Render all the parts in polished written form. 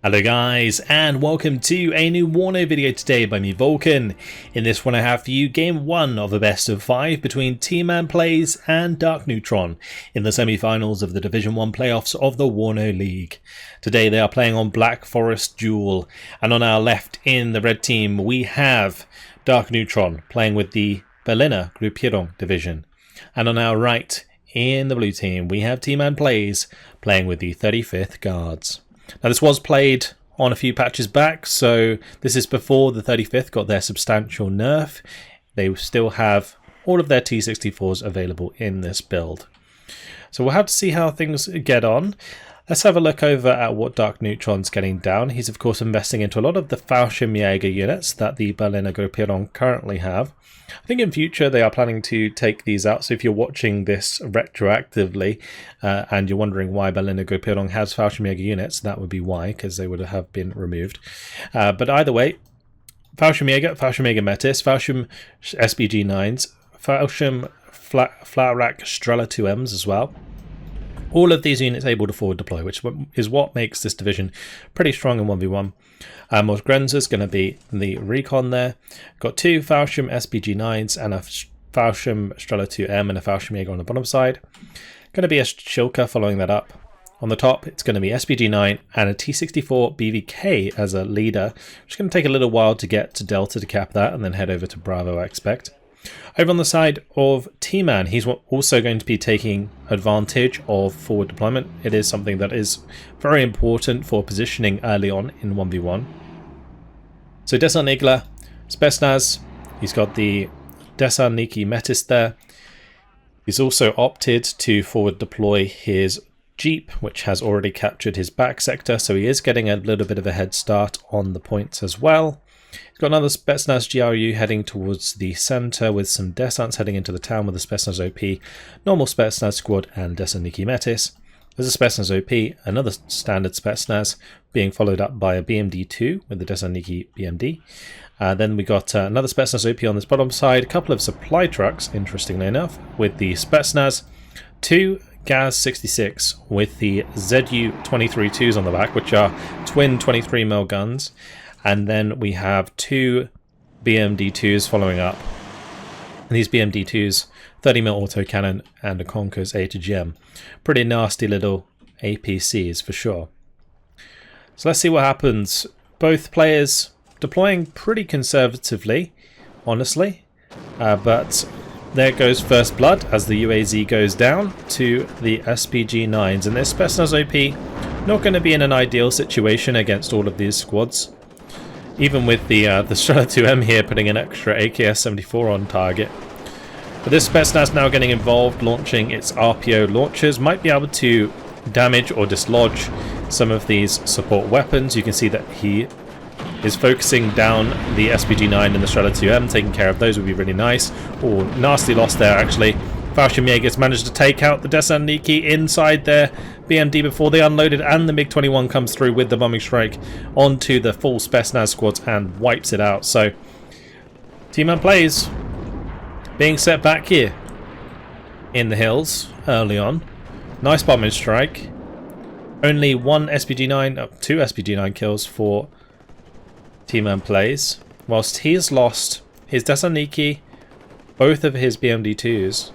Hello guys, and welcome to a new Warno video today by me, Vulcan. In this one I have for you game 1 of a best of 5 between Tmanplays and Darkneutron in the semi-finals of the Division 1 playoffs of the Warno League. Today they are playing on Black Forest Duel, and on our left in the red team we have Darkneutron playing with the Berliner Gruppierung division. And on our right in the blue team we have Tmanplays playing with the 35th Guards. Now this was played on a few patches back, so this is before the 35th got their substantial nerf. They still have all of their T64s available in this build. So we'll have to see how things get on. Let's have a look over at what Darkneutron's getting down. He's of course investing into a lot of the Fallschirmjäger units that the Berliner Gruppierung currently have. I think in future they are planning to take these out, so if you're watching this retroactively and you're wondering why Berliner Gruppierung has Fallschirmjäger units, that would be why, because they would have been removed. But either way, Fallschirmjäger Metis, Fallschirm SBG9s, Fallschirm Flak Strela 2Ms as well. All of these units able to forward deploy, which is what makes this division pretty strong in 1v1. Grenzer's going to be the recon there. Got two Fallschirm SBG9s and a Fallschirm Strela 2M and a Fallschirmjäger on the bottom side. Going to be a Schilker following that up. On the top, it's going to be SBG9 and a T64 BVK as a leader. It's going to take a little while to get to Delta to cap that and then head over to Bravo, I expect. Over on the side of TMAN, he's also going to be taking advantage of forward deployment. It is something that is very important for positioning early on in 1v1. So Desarnigla, Spetsnaz, he's got the Desarniki Metis there. He's also opted to forward deploy his Jeep, which has already captured his back sector, so he is getting a little bit of a head start on the points as well. He's got another Spetsnaz GRU heading towards the center with some Desants heading into the town with a Spetsnaz OP, normal Spetsnaz squad and Desarniki Metis. There's a Spetsnaz OP, another standard Spetsnaz being followed up by a BMD2 with the Desarniki BMD. Then we got another Spetsnaz OP on this bottom side, a couple of supply trucks, interestingly enough, with the Spetsnaz, two Gaz 66 with the ZU 23-2s on the back, which are twin 23mm guns. And then we have two BMD2s following up. And these BMD2s, 30mm autocannon and a Conquer's A-to-Gem. Pretty nasty little APCs for sure. So let's see what happens. Both players deploying pretty conservatively, honestly. But there goes first blood as the UAZ goes down to the SPG-9s. And this Spetsnaz OP not going to be in an ideal situation against all of these squads. Even with the Strela 2M here putting an extra AKS-74 on target. But this Spetsnaz now getting involved, launching its RPO launchers, might be able to damage or dislodge some of these support weapons. You can see that he is focusing down the SPG-9 and the Strela 2M, taking care of those would be really nice. Oh, nasty loss there actually. Fallschirmjägers managed to take out the Desarniki inside their BMD before they unloaded, and the MiG-21 comes through with the bombing strike onto the full Spetsnaz squads and wipes it out. So Tmanplays being set back here in the hills early on. Nice bombing strike. Only one SPG-9, two SPG-9 kills for Tmanplays, whilst he's lost his Desarniki, both of his BMD2s.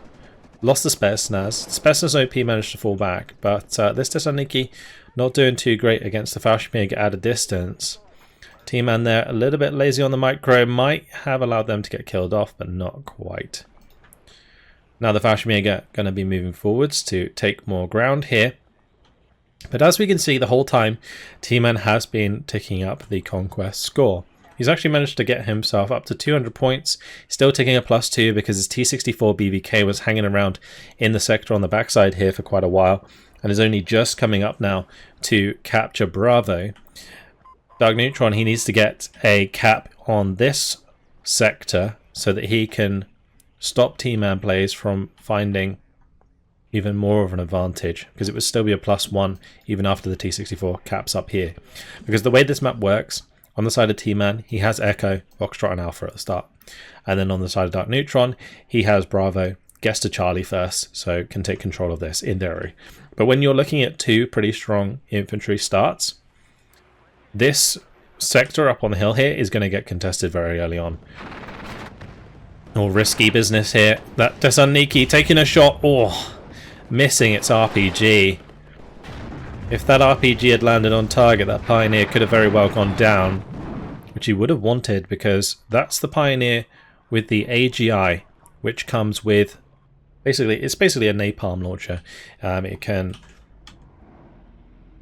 Lost the Spetsnaz. Spetsnaz OP managed to fall back, but this Desarniki not doing too great against the Fallschirmjäger at a distance. TMAN there a little bit lazy on the micro, might have allowed them to get killed off, but not quite. Now the Fallschirmjäger going to be moving forwards to take more ground here. But as we can see the whole time, TMAN has been ticking up the conquest score. He's actually managed to get himself up to 200 points, still taking a +2 because his T64 BVK was hanging around in the sector on the backside here for quite a while and is only just coming up now to capture Bravo. Darkneutron, he needs to get a cap on this sector so that he can stop Tmanplays from finding even more of an advantage, because it would still be a +1 even after the T64 caps up here. Because the way this map works, on the side of TMAN, he has Echo, Foxtrot and Alpha at the start. And then on the side of Darkneutron, he has Bravo, gets to Charlie first, so can take control of this in theory. But when you're looking at two pretty strong infantry starts, this sector up on the hill here is going to get contested very early on. All risky business here. That Thessaloniki taking a shot. Oh, missing its RPG. If that RPG had landed on target, that Pioneer could have very well gone down, which he would have wanted, because that's the Pioneer with the AGI, which comes with it's basically a napalm launcher. It can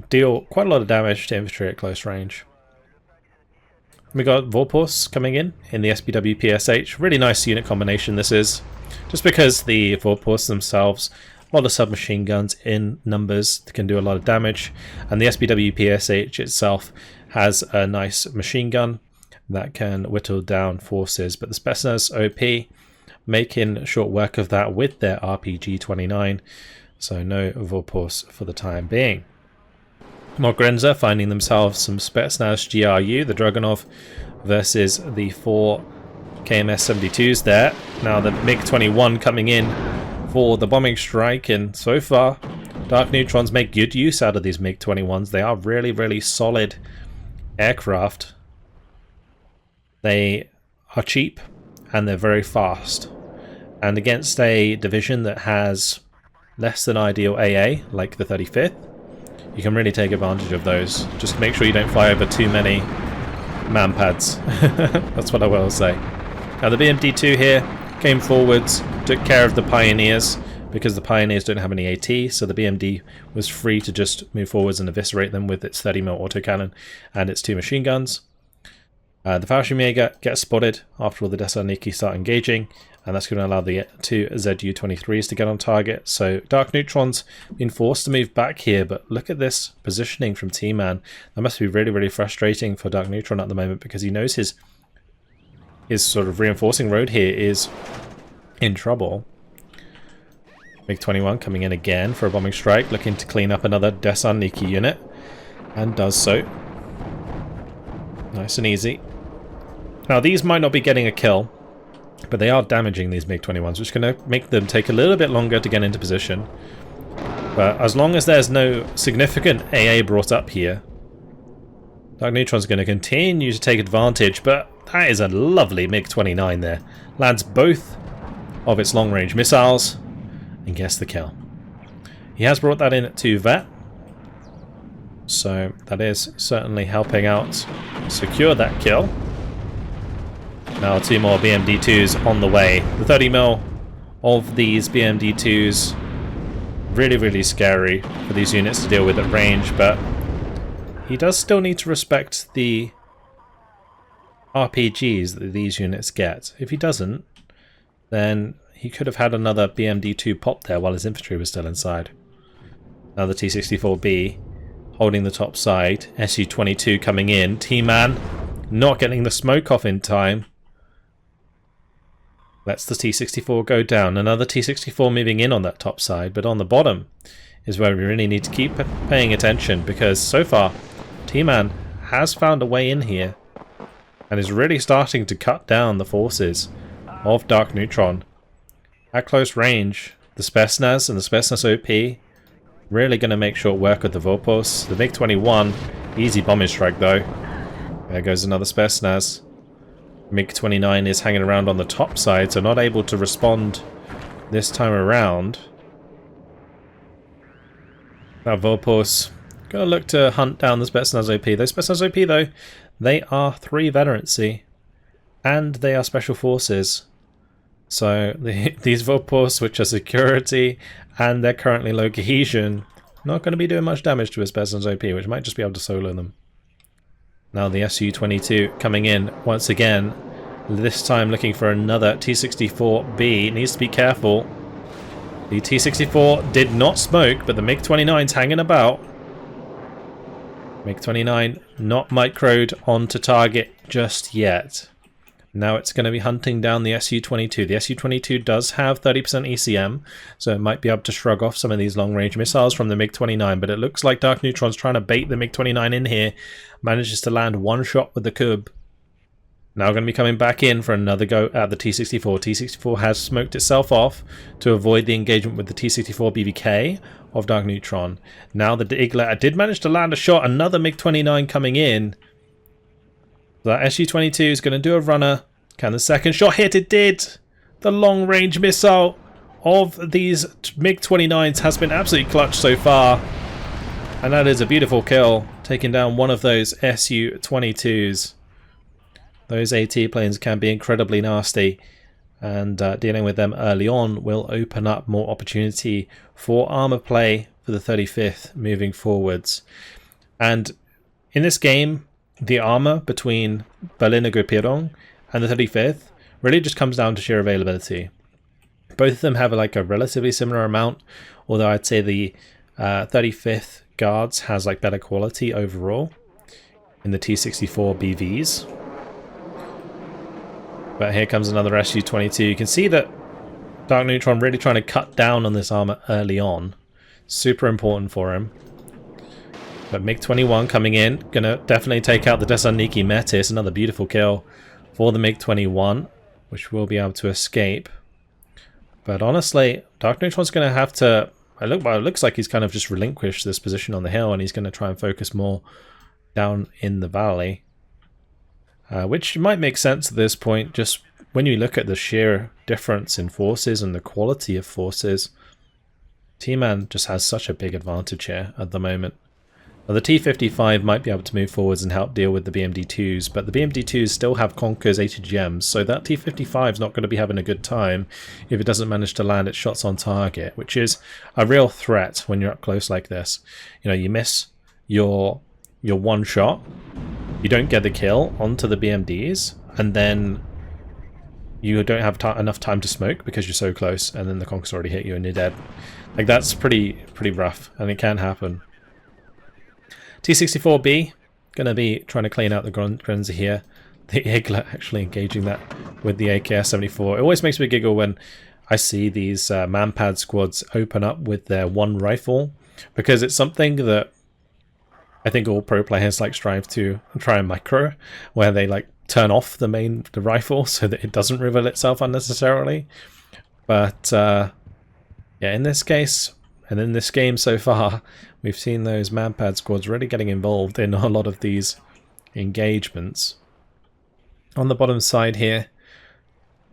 deal quite a lot of damage to infantry at close range. We got Vorpals coming in the SPW PSH. Really nice unit combination this is, just because the Vorpals themselves, a lot of submachine guns in numbers can do a lot of damage, and the SPW PSH itself has a nice machine gun that can whittle down forces, but the Spetsnaz OP making short work of that with their RPG-29, so no Vorpals for the time being. Mogrenza finding themselves some Spetsnaz GRU, the Dragunov, versus the 4 KMS-72s there. Now the MiG-21 coming in for the bombing strike, and so far Darkneutrons make good use out of these MiG-21s. They are really, really solid aircraft. They are cheap and they're very fast. And against a division that has less than ideal AA, like the 35th, you can really take advantage of those. Just make sure you don't fly over too many man pads. That's what I will say. Now the BMD-2 here came forwards, took care of the Pioneers, because the Pioneers don't have any AT, so the BMD was free to just move forwards and eviscerate them with its 30mm autocannon and its 2 machine guns. The Fallschirmjäger gets spotted after all the Thessaloniki start engaging, and that's going to allow the 2 ZU-23s to get on target. So Darkneutron's been forced to move back here, but look at this positioning from TMAN. That must be really, really frustrating for Darkneutron at the moment, because he knows his sort of reinforcing road here is in trouble. MiG-21 coming in again for a bombing strike, looking to clean up another Thessaloniki unit, and does so. Nice and easy. Now these might not be getting a kill, but they are damaging these MiG-21s, which is going to make them take a little bit longer to get into position. But as long as there's no significant AA brought up here, Darkneutron's going to continue to take advantage, but that is a lovely MiG-29 there. Lands both of its long-range missiles and gets the kill. He has brought that in to Vet, so that is certainly helping out secure that kill. Now 2 more BMD-2s on the way. The 30mm of these BMD-2s, really, really scary for these units to deal with at range, but he does still need to respect the RPGs that these units get. If he doesn't, then he could have had another BMD-2 pop there while his infantry was still inside. Now the T-64B holding the top side, Su-22 coming in, TMAN not getting the smoke off in time. Lets the T-64 go down. Another T-64 moving in on that top side, but on the bottom is where we really need to keep paying attention, because so far TMAN has found a way in here and is really starting to cut down the forces of Darkneutron. At close range, the Spetsnaz and the Spetsnaz OP really going to make short work with the Vorpals. The MiG-21, easy bombing strike though. There goes another Spetsnaz. MiG-29 is hanging around on the top side, so not able to respond this time around. Now Vorpals going to look to hunt down the Spetsnaz OP. Those Spetsnaz OP though, they are 3 veterancy and they are special forces. So these Vorpals, which are security and they're currently low cohesion, not going to be doing much damage to his Spetsnaz OP, which might just be able to solo them. Now the Su-22 coming in once again, this time looking for another T-64B. Needs to be careful. The T-64 did not smoke, but the MiG-29's hanging about. MiG-29 not microed onto target just yet. Now it's going to be hunting down the Su-22. The Su-22 does have 30% ECM, so it might be able to shrug off some of these long-range missiles from the MiG-29, but it looks like Darkneutron's trying to bait the MiG-29 in here. Manages to land one shot with the Kub. Now going to be coming back in for another go at the T-64. T-64 has smoked itself off to avoid the engagement with the T-64 BVK of Darkneutron. Now the Igla did manage to land a shot. Another MiG-29 coming in. That SU-22 is going to do a runner. Can the second shot hit? It did. The long-range missile of these MiG-29s has been absolutely clutch so far. And that is a beautiful kill, taking down one of those SU-22s. Those AT planes can be incredibly nasty, and dealing with them early on will open up more opportunity for armor play for the 35th moving forwards. And in this game, the armor between Berliner Gruppierung and the 35th really just comes down to sheer availability. Both of them have like a relatively similar amount, although I'd say the 35th Guards has like better quality overall in the T-64 BVs. But here comes another SU-22. You can see that Darkneutron really trying to cut down on this armor early on. Super important for him. But MiG-21 coming in. Gonna definitely take out the Desarniki Metis. Another beautiful kill for the MiG-21, which will be able to escape. But honestly, Darkneutron's going to have to... it looks like he's kind of just relinquished this position on the hill, and he's going to try and focus more down in the valley. Which might make sense at this point, just when you look at the sheer difference in forces and the quality of forces. TMAN just has such a big advantage here at the moment. Now, the T-55 might be able to move forwards and help deal with the BMD-2s, but the BMD-2s still have Conquer's ATGMs, so that T-55 is not going to be having a good time if it doesn't manage to land its shots on target, which is a real threat when you're up close like this. You know, you miss your one shot, you don't get the kill onto the BMDs, and then you don't have enough time to smoke because you're so close, and then the Conquer's already hit you and you're dead. Like, that's pretty rough, and it can happen. T-64B, going to be trying to clean out the Grenzer here. The Igla actually engaging that with the AKS-74. It always makes me giggle when I see these manpad squads open up with their one rifle, because it's something that I think all pro players like strive to try and micro, where they like turn off the rifle so that it doesn't reveal itself unnecessarily. But yeah, in this case, and in this game so far, we've seen those manpad squads really getting involved in a lot of these engagements. On the bottom side here,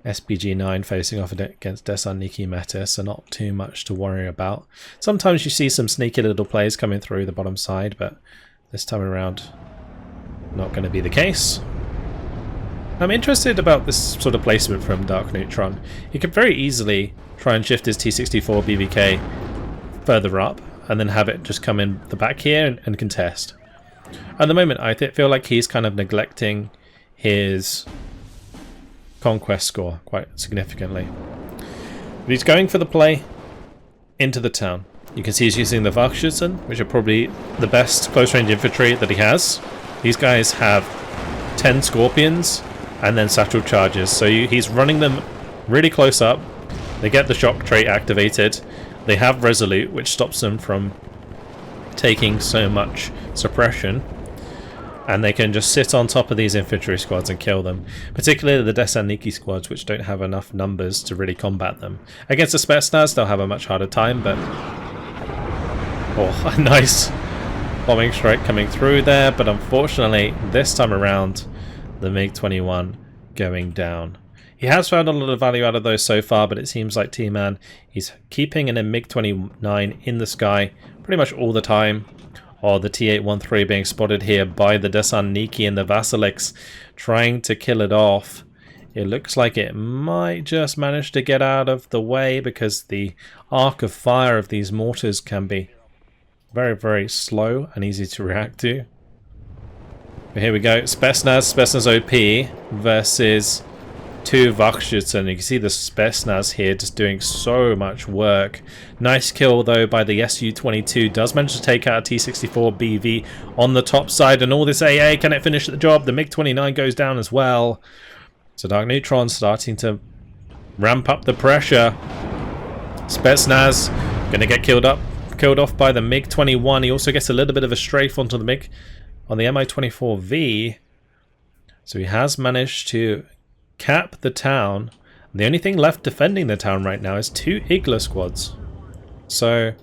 SPG-9 facing off against Desarniki Metis, so not too much to worry about. Sometimes you see some sneaky little plays coming through the bottom side, but this time around, not going to be the case. I'm interested about this sort of placement from Darkneutron. He could very easily try and shift his T-64 BVK further up, and then have it just come in the back here and contest. At the moment, I feel like he's kind of neglecting his conquest score quite significantly. But he's going for the play into the town. You can see he's using the Wachschützen, which are probably the best close-range infantry that he has. These guys have 10 Scorpions and then satchel charges, so he's running them really close up. They get the shock trait activated. They have Resolute, which stops them from taking so much suppression, and they can just sit on top of these infantry squads and kill them, particularly the Desarniki squads, which don't have enough numbers to really combat them. Against the Spetsnaz, they'll have a much harder time, but... oh, a nice bombing strike coming through there, but unfortunately, this time around, the MiG-21 going down. He has found a lot of value out of those so far, but it seems like TMAN is keeping an MiG-29 in the sky pretty much all the time. Or the T-813 being spotted here by the Desarniki and the Vasilix, trying to kill it off. It looks like it might just manage to get out of the way, because the arc of fire of these mortars can be very, very slow and easy to react to. But here we go, Spetsnaz OP versus 2 Wachschützen. You can see the Spetsnaz here just doing so much work. Nice kill though by the SU-22. Does manage to take out a T-64 BV on the top side, and all this AA, can it finish the job? The MiG-29 goes down as well. So Darkneutron starting to ramp up the pressure. Spetsnaz gonna get killed off by the MiG-21. He also gets a little bit of a strafe onto the MiG on the Mi-24V. So he has managed to cap the town. The only thing left defending the town right now is 2 Igla squads. So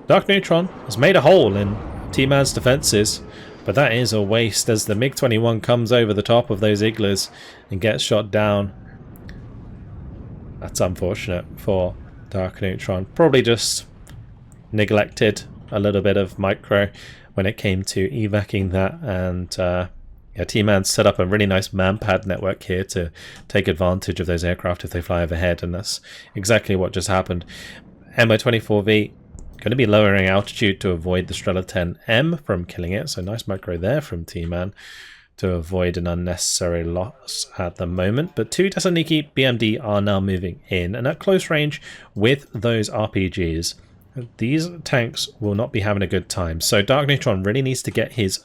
Darkneutron has made a hole in TMAN's defenses, but that is a waste as the MiG-21 comes over the top of those Iglas and gets shot down. That's unfortunate for Darkneutron. Probably just neglected a little bit of micro when it came to evacing that, and yeah, TMAN set up a really nice manpad network here to take advantage of those aircraft if they fly overhead, and that's exactly what just happened. MO-24V going to be lowering altitude to avoid the Strela 10M from killing it, so nice micro there from TMAN to avoid an unnecessary loss at the moment. But 2 Thessaloniki BMD are now moving in and at close range with those RPGs. These tanks will not be having a good time, so Darkneutron really needs to get his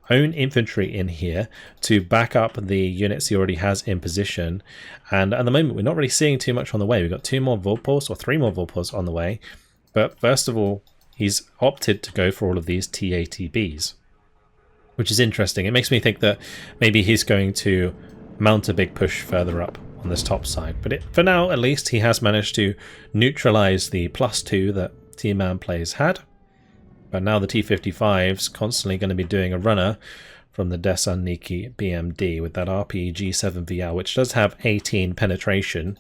own infantry in here to back up the units he already has in position. And at the moment we're not really seeing too much on the way. We've got 2 more Vulpors or 3 more Vulpors on the way, but first of all he's opted to go for all of these TATBs, which is interesting. It makes me think that maybe he's going to mount a big push further up on this top side, but for now at least he has managed to neutralize the +2 that Tmanplays had. But now the T-55's constantly going to be doing a runner from the Thessaloniki BMD with that RPG-7VL, which does have 18 penetration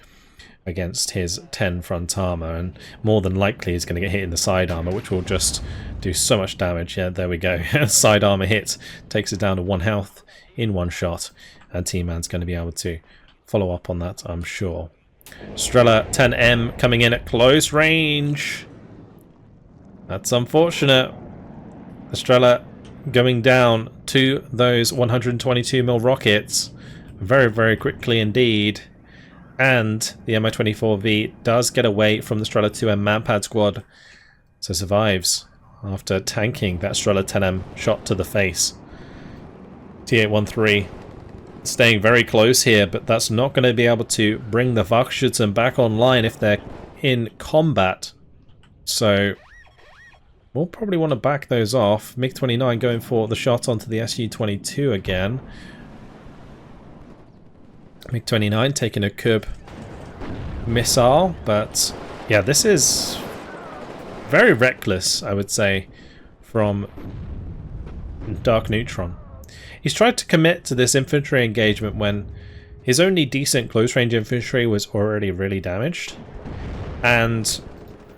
against his 10 front armor, and more than likely is going to get hit in the side armor, which will just do so much damage. Yeah, there we go. Side armor hit takes it down to 1 health in 1 shot, and T-Man's going to be able to follow up on that, I'm sure. Strela 10M coming in at close range. That's unfortunate. The Strela going down to those 122mm rockets very, very quickly indeed. And the MI-24V does get away from the Strela 2M manpad squad, so survives after tanking that Strela 10M shot to the face. T-813 staying very close here, but that's not going to be able to bring the Wachschützen back online if they're in combat. So we'll probably want to back those off. MiG-29 going for the shot onto the Su-22 again. MiG-29 taking a Kub missile, but yeah, this is very reckless, I would say, from Darkneutron. He's tried to commit to this infantry engagement when his only decent close-range infantry was already really damaged, and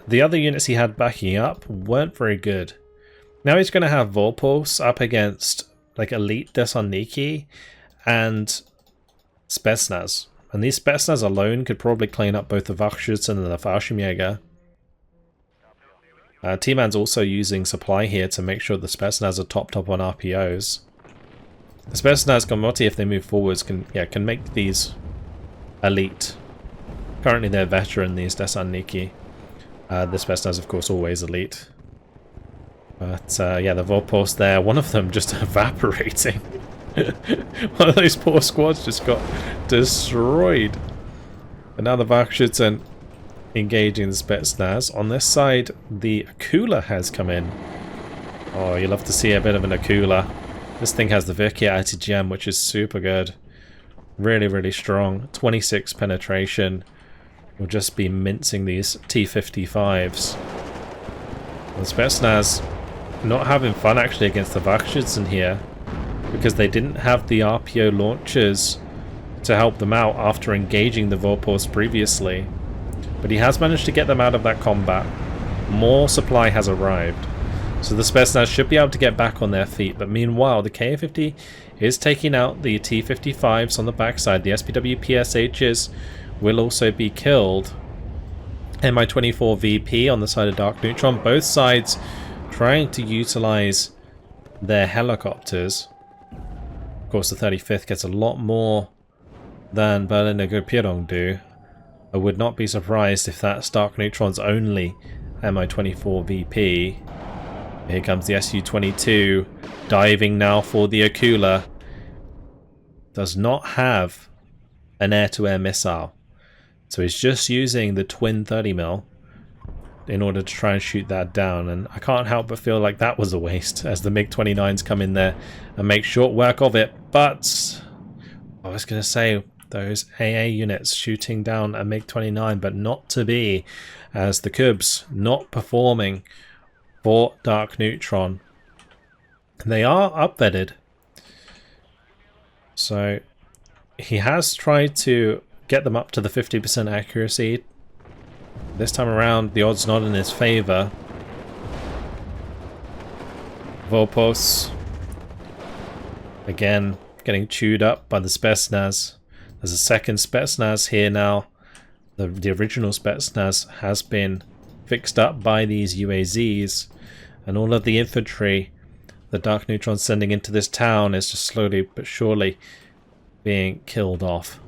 the other units he had backing up weren't very good. Now he's going to have Vulpos up against like elite Thessaloniki and Spetsnaz. And these Spetsnaz alone could probably clean up both the Wachschützen and the Fallschirmjäger. T-Man's also using supply here to make sure the Spetsnaz are topped up on RPOs. The Spetsnaz Komoti, if they move forwards, can make these elite. Currently they're veteran, these Thessaloniki. The Spetsnaz, of course, always elite. But yeah, the Vulpos there, one of them just evaporating. One of those poor squads just got destroyed. And now the Wachschützen engaging the Spetsnaz. On this side, the Akula has come in. Oh, you love to see a bit of an Akula. This thing has the VulcanHDGaming, which is super good. Really, really strong. 26 penetration. We'll just be mincing these T-55s. The Spetsnaz not having fun actually against the Wachschützen here, because they didn't have the RPO launchers to help them out after engaging the Vulpos previously. But he has managed to get them out of that combat. More supply has arrived. So the Spetsnaz should be able to get back on their feet. But meanwhile, the Ka-50 is taking out the T-55s on the backside. The SPW PSHs will also be killed. Mi-24 VP on the side of Darkneutron. Both sides trying to utilize their helicopters. Of course, the 35th gets a lot more than Berliner Gruppierung do. I would not be surprised if that's Darkneutron's only Mi-24 VP. Here comes the Su-22, diving now for the Akula. Does not have an air-to-air missile. So he's just using the twin 30mm. in order to try and shoot that down, and I can't help but feel like that was a waste as the MiG-29s come in there and make short work of it. But I was going to say, those AA units shooting down a MiG-29, but not to be, as the Cubs not performing for Darkneutron. They are upvetted, so he has tried to get them up to the 50% accuracy. This time around, the odds not in his favor. Volpos, again, getting chewed up by the Spetsnaz. There's a second Spetsnaz here now. The original Spetsnaz has been fixed up by these UAZs, and all of the infantry the Darkneutron's sending into this town is just slowly but surely being killed off.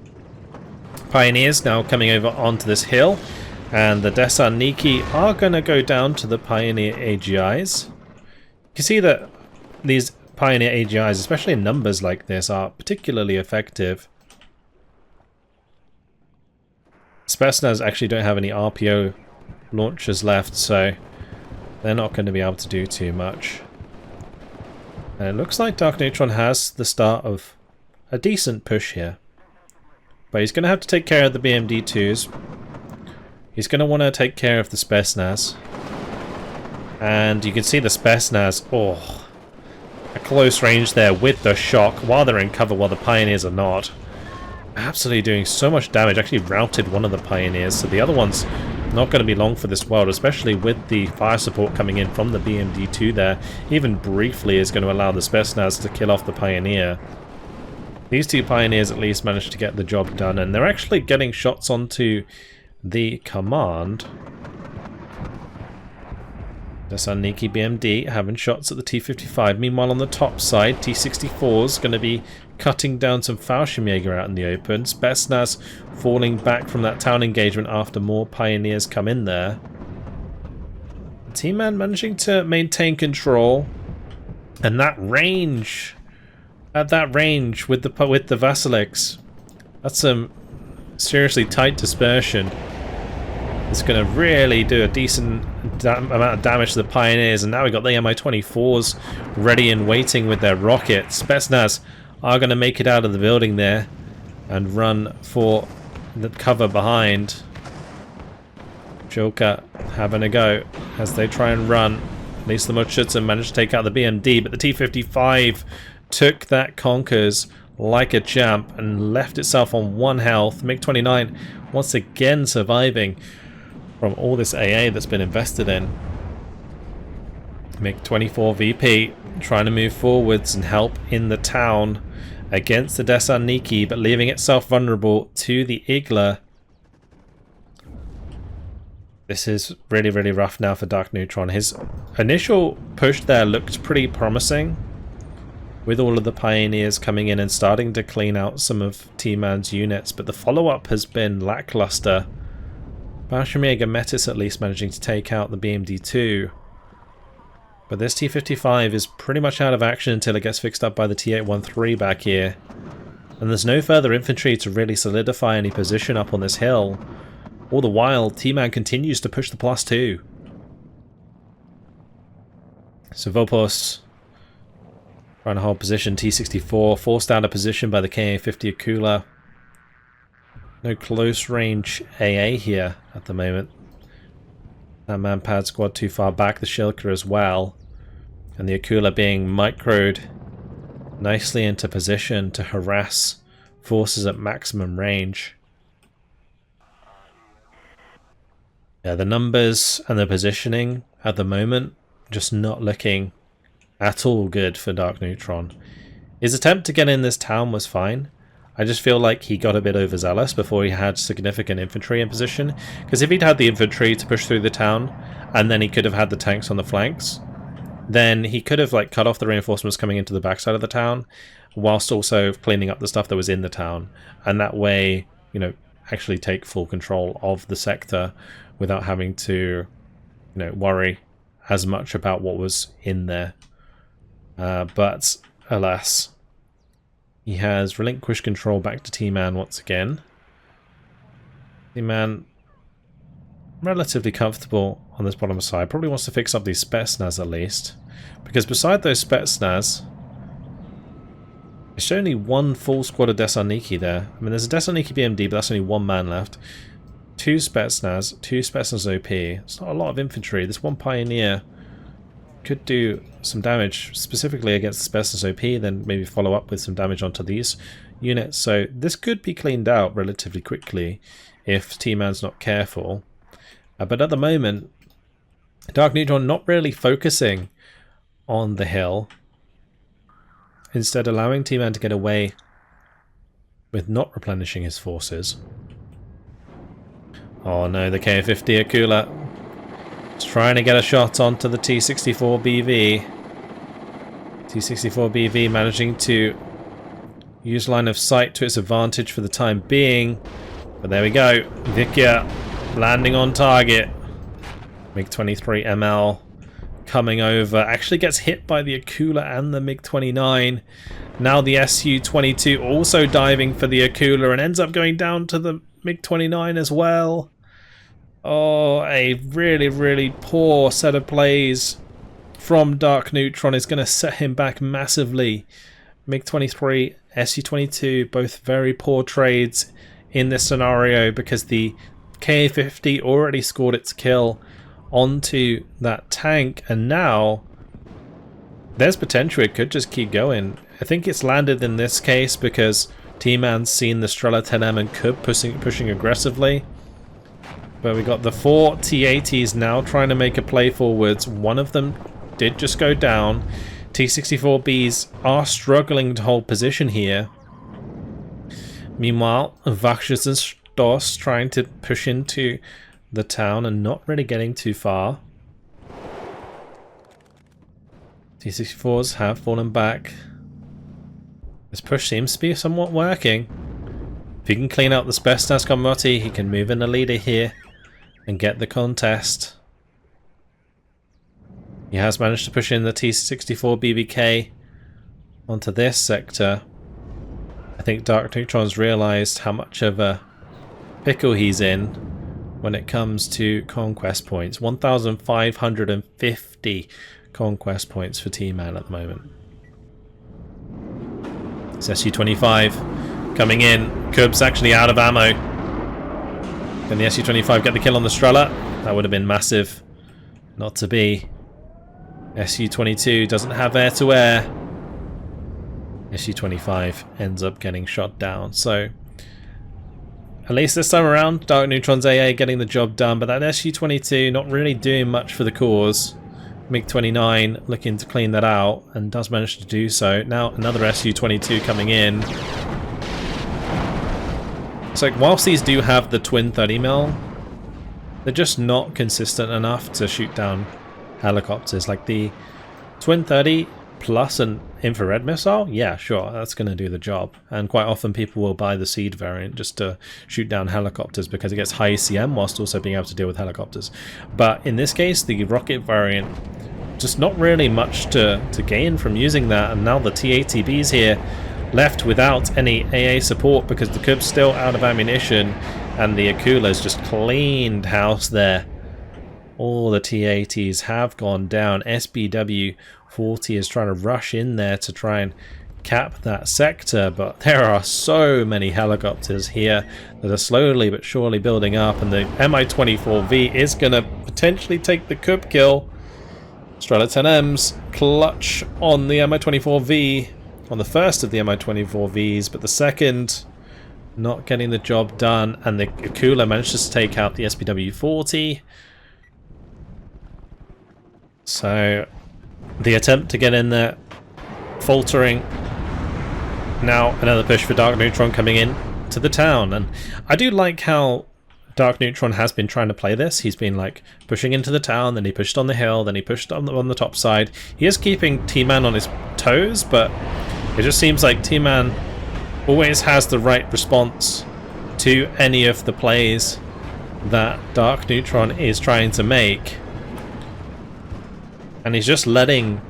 Pioneers now coming over onto this hill, and the Desarniki are going to go down to the Pioneer AGIs. You can see that these Pioneer AGIs, especially in numbers like this, are particularly effective. Spetsnaz actually don't have any RPO launchers left, so they're not going to be able to do too much. And it looks like Darkneutron has the start of a decent push here. But he's going to have to take care of the BMD-2s. He's going to want to take care of the Spetsnaz. And you can see the Spetsnaz, oh, a close range there with the shock while they're in cover while the Pioneers are not. Absolutely doing so much damage. Actually routed one of the Pioneers, so the other one's not going to be long for this world, especially with the fire support coming in from the BMD-2 there. Even briefly is going to allow the Spetsnaz to kill off the Pioneer. These two Pioneers at least managed to get the job done, and they're actually getting shots onto the command. Desarniki BMD having shots at the T-55. Meanwhile on the top side, T-64 is going to be cutting down some Fallschirmjäger out in the open. Spetsnaz falling back from that town engagement after more Pioneers come in there. TMAN managing to maintain control, and that range, at that range with the Vasiliks, that's some seriously tight dispersion. It's going to really do a decent amount of damage to the Pioneers, and now we've got the Mi-24s ready and waiting with their rockets. Spetsnaz are going to make it out of the building there and run for the cover behind. Joker having a go as they try and run. At least the Mutschützen managed to take out the BMD, but the T-55 took that Conkers like a champ and left itself on 1 health. MiG-29 once again surviving from all this AA that's been invested in. MiG-24 VP trying to move forwards and help in the town against the Desarniki, but leaving itself vulnerable to the Igla. This is really, really rough now for Darkneutron. His initial push there looked pretty promising, with all of the Pioneers coming in and starting to clean out some of TMAN's units, but the follow-up has been lackluster. Fallschirmjäger Metis at least managing to take out the BMD-2. But this T-55 is pretty much out of action until it gets fixed up by the T-813 back here. And there's no further infantry to really solidify any position up on this hill. All the while, TMAN continues to push the +2. So Volpos trying to hold position. T-64 forced out of position by the Ka-50 Akula. No close range AA here at the moment. That man-pad squad too far back, the Shilka as well. And the Akula being microed nicely into position to harass forces at maximum range. Yeah, the numbers and the positioning at the moment just not looking at all good for Darkneutron. His attempt to get in this town was fine. I just feel like he got a bit overzealous before he had significant infantry in position. Because if he'd had the infantry to push through the town, and then he could have had the tanks on the flanks, then he could have like cut off the reinforcements coming into the backside of the town, whilst also cleaning up the stuff that was in the town. And that way, you know, actually take full control of the sector without having to, you know, worry as much about what was in there. But alas, he has relinquished control back to TMAN once again. TMAN relatively comfortable on this bottom side. Probably wants to fix up these Spetsnaz at least. Because beside those Spetsnaz, it's only one full squad of Desaniki there. I mean, there's a Desaniki BMD, but that's only one man left. 2 Spetsnaz, 2 Spetsnaz OP. It's not a lot of infantry. This one Pioneer could do some damage, specifically against the Spetsnaz OP, then maybe follow up with some damage onto these units. So this could be cleaned out relatively quickly if TMAN's not careful. But at the moment, Darkneutron not really focusing on the hill, instead allowing TMAN to get away with not replenishing his forces. Oh no, the K50 Akula is trying to get a shot onto the T-64BV. T-64BV managing to use line of sight to its advantage for the time being. But there we go. Vikia landing on target. MiG-23 ML coming over. Actually gets hit by the Akula and the MiG-29. Now the Su-22 also diving for the Akula and ends up going down to the MiG-29 as well. Oh, a really, really poor set of plays from Darkneutron is going to set him back massively. MiG-23, Su-22, both very poor trades in this scenario because the Ka-50 already scored its kill onto that tank, and now there's potential it could just keep going. I think it's landed in this case because TMAN's seen the Strela 10M and Cub pushing aggressively. But we got the 4 T-80s now trying to make a play forwards. One of them did just go down. T-64Bs are struggling to hold position here. Meanwhile, Vakshas and Stos trying to push into the town and not really getting too far. T-64s have fallen back. This push seems to be somewhat working. If he can clean out the Spetsnaz Komroti, he can move in the leader here and get the contest. He has managed to push in the T-64 BBK onto this sector. I think Darkneutron's realised how much of a pickle he's in when it comes to conquest points. 1,550 conquest points for TMAN at the moment. It's Su-25 coming in. Cub's actually out of ammo. Can the Su-25 get the kill on the Strela? That would have been massive. Not to be. Su-22 doesn't have air-to-air. Su-25 ends up getting shot down. So, at least this time around, Darkneutron's AA getting the job done, but that Su-22 not really doing much for the cause. MiG-29 looking to clean that out, and does manage to do so. Now another Su-22 coming in. It's like, whilst these do have the twin 30mm, they're just not consistent enough to shoot down helicopters. Like the twin 30 plus an infrared missile, yeah, sure, that's going to do the job. And quite often people will buy the Seed variant just to shoot down helicopters because it gets high ECM whilst also being able to deal with helicopters. But in this case, the rocket variant, just not really much to gain from using that. And now the T-80Bs here left without any AA support because the Cub's still out of ammunition and the Akula's just cleaned house there. All the T-80s have gone down. SBW-40 is trying to rush in there to try and cap that sector, but there are so many helicopters here that are slowly but surely building up, and the Mi-24V is going to potentially take the Cub kill. Strela 10Ms clutch on the Mi-24V, on the first of the Mi-24Vs, but the second not getting the job done, and the Akula manages to take out the SBW-40. So the attempt to get in there faltering. Now another push for Darkneutron coming in to the town, and I do like how Darkneutron has been trying to play this. He's been like pushing into the town, then he pushed on the hill, then he pushed on the top side. He is keeping TMAN on his toes, but it just seems like TMAN always has the right response to any of the plays that Darkneutron is trying to make. And he's just letting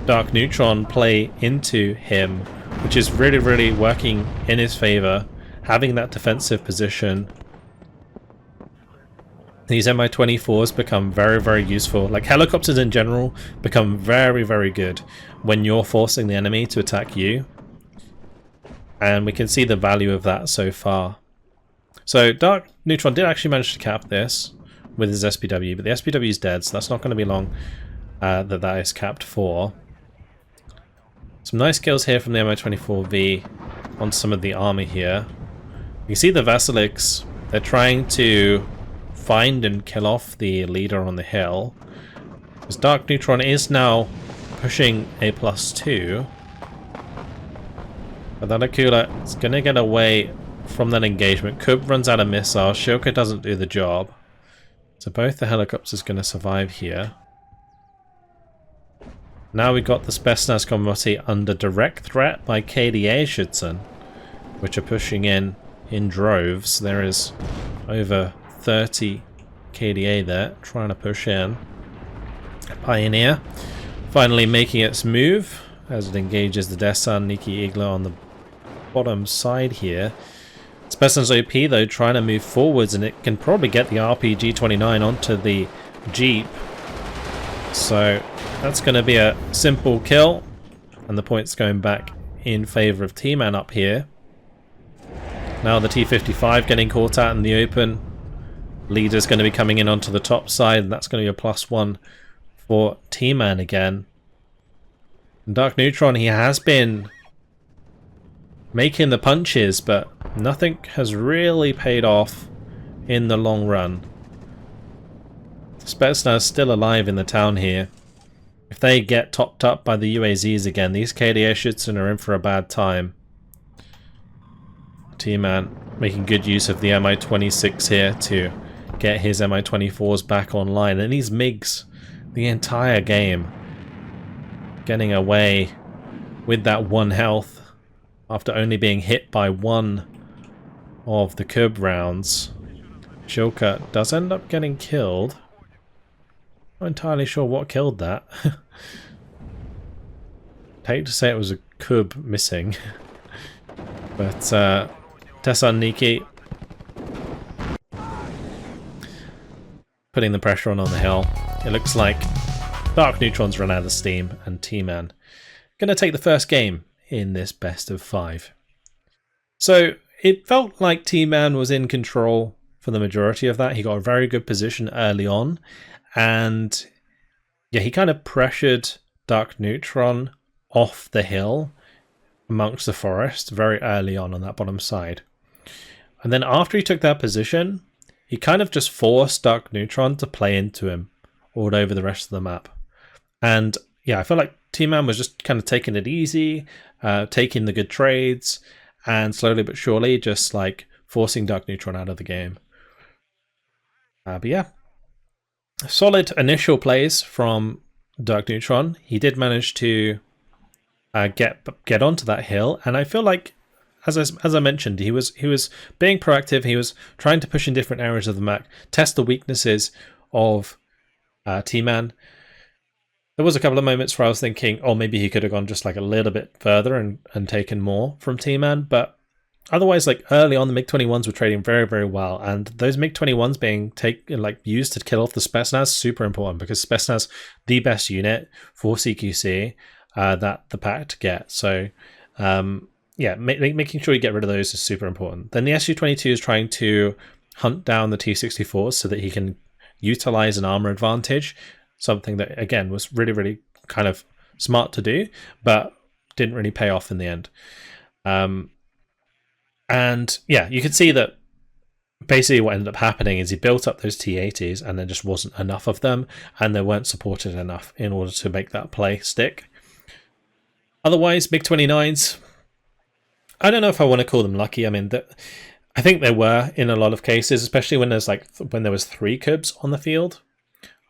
Darkneutron play into him, which is really, really working in his favor, having that defensive position. These Mi-24s become very, very useful. Like helicopters in general become very, very good when you're forcing the enemy to attack you. And we can see the value of that so far. So Darkneutron did actually manage to cap this with his SPW, but the SPW is dead, so that's not going to be long that is capped for. Some nice kills here from the Mi-24V on some of the armor here. You see the Vasiliks, they're trying to find and kill off the leader on the hill. Because Darkneutron is now pushing a +2. But that Akula is going to get away from that engagement. Kub runs out of missiles. Shilka doesn't do the job. So both the helicopters going to survive here. Now we got the Spetsnaz Komoti under direct threat by KDA Schützen, which are pushing in droves. There is over 30 KDA there trying to push in. Pioneer finally making its move as it engages the Desan Niki Igla on the bottom side here. Spetsnaz OP though trying to move forwards, and it can probably get the RPG-29 onto the Jeep. So that's going to be a simple kill, and the points going back in favour of TMAN up here. Now the T-55 getting caught out in the open. Leader's going to be coming in onto the top side, and that's going to be a +1 for TMAN again. And Darkneutron, he has been making the punches, but nothing has really paid off in the long run. Spetsnaz still alive in the town here. If they get topped up by the UAZs again, these KDA Schützen are in for a bad time. TMAN making good use of the Mi-26 here to get his Mi-24s back online, and these MiGs the entire game getting away with that 1 health after only being hit by 1 of the Kub rounds. Shilka does end up getting killed. Not entirely sure what killed that. I'd hate to say it was a Kub missing. But Desan Niki putting the pressure on the hill. It looks like Darkneutron's run out of steam, and TMAN going to take the first game in this best of 5. So it felt like TMAN was in control for the majority of that. He got a very good position early on, and yeah, he kind of pressured Darkneutron off the hill amongst the forest very early on that bottom side. And then after he took that position, he kind of just forced Darkneutron to play into him all over the rest of the map. And yeah, I feel like TMAN was just kind of taking it easy, taking the good trades, and slowly but surely just like forcing Darkneutron out of the game. But yeah, solid initial plays from Darkneutron. He did manage to get onto that hill, and I feel like, as I mentioned, he was being proactive. He was trying to push in different areas of the map, test the weaknesses of TMAN. There was a couple of moments where I was thinking, oh, maybe he could have gone just like a little bit further and taken more from TMAN, but otherwise, like early on, the MiG-21s were trading very, very well, and those MiG-21s being used to kill off the Spetsnaz, super important, because Spetsnaz, the best unit for CQC that the pact get. So yeah, making sure you get rid of those is super important. Then the Su-22 is trying to hunt down the T-64s so that he can utilize an armor advantage, something that again was really, really kind of smart to do, but didn't really pay off in the end. And yeah, you could see that basically what ended up happening is he built up those T-80s and there just wasn't enough of them, and they weren't supported enough in order to make that play stick. Otherwise, MiG-29s, I don't know if I want to call them lucky. I mean, I think they were in a lot of cases, especially when there was 3 Kubs on the field.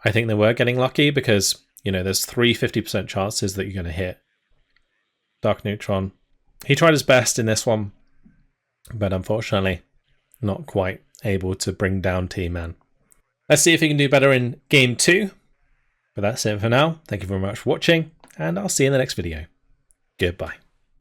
I think they were getting lucky because, you know, there's 50% chances that you're going to hit. Darkneutron, he tried his best in this one, but unfortunately not quite able to bring down TMAN. Let's see if he can do better in game 2. But that's it for now. Thank you very much for watching, and I'll see you in the next video. Goodbye.